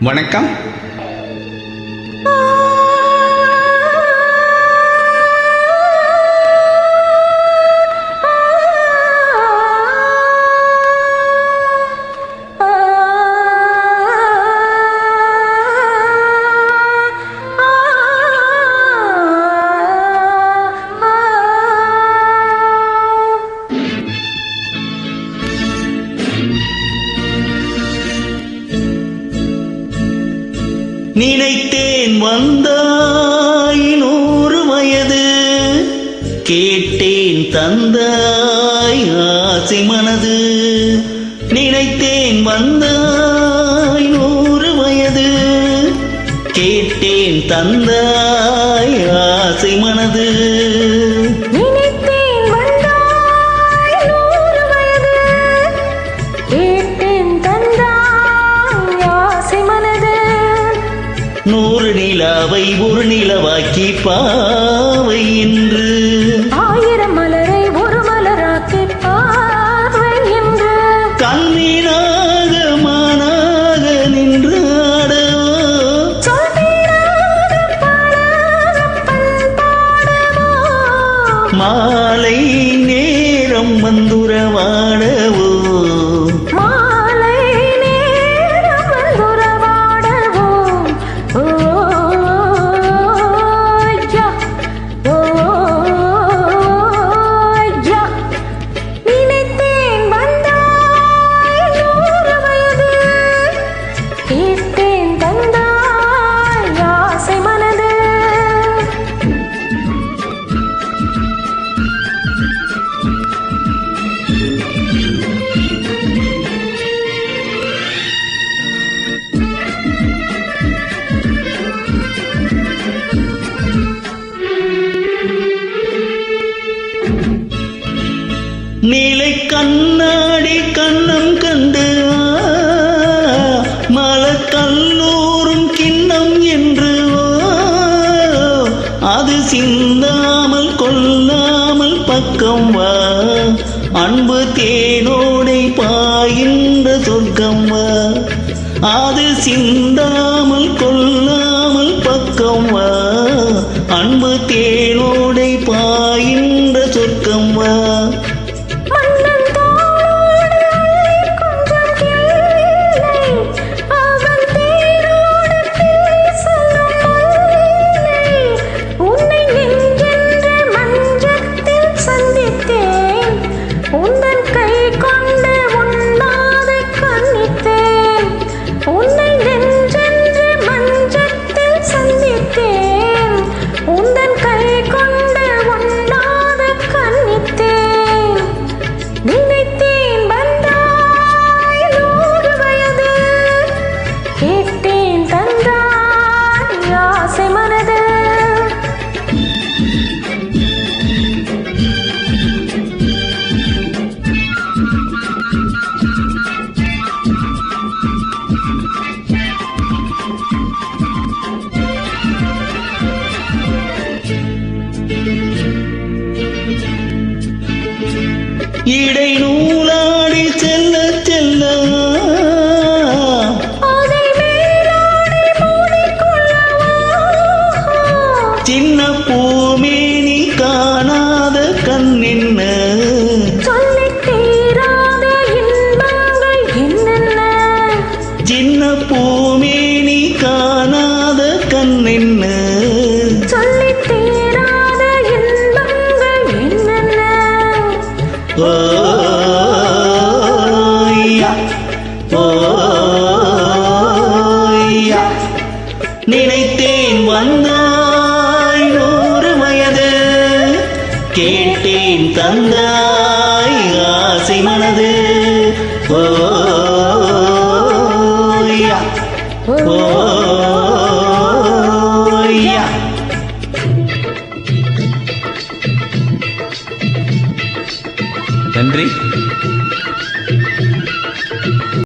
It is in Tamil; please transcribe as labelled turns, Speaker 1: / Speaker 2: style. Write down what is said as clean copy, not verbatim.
Speaker 1: வணக்கம்.
Speaker 2: நினைத்தேன் வந்தாய் 100 வயது, கேட்டேன் தந்தாய் ஆசை மனது. நினைத்தேன் வந்தாய் 100 வயது, கேட்டேன் தந்தாய் ஆசை மனது. நூறு நிலாவை ஒரு நிலவாக்கி பாவை என்று,
Speaker 3: 1000 மலரை ஒரு மலராக்கி பாவை என்று,
Speaker 2: கண்ணீனாக மானாக நின்றாடவோ, மாலை நேரம் வந்துறவாடவோ, நீலை கண்ணாடி கண்ணம் கண்டு மலக்கல்லூரும் கிண்ணம் என்று, அது சிந்தாமல் கொல்லாமல் பக்கம் வா, அன்பு தேனோடை பாயின்ற சொர்க்கம் வா. அது சிந்தாமல் கொல்லாமல் பக்கம் வா, அன்பு தேனோடை பாயின்ற சொர்க்கம் வா. இடை நூலாடி செல்ல செல்ல, சின்ன பூமேனி காணாத கண்ணென்ன, சின்ன பூமேனி காணாத கண்ணென்ன, நினைத்தேன் வந்தாய் 100 வயது, கேட்டேன் தந்தாய் ஆசை மனது.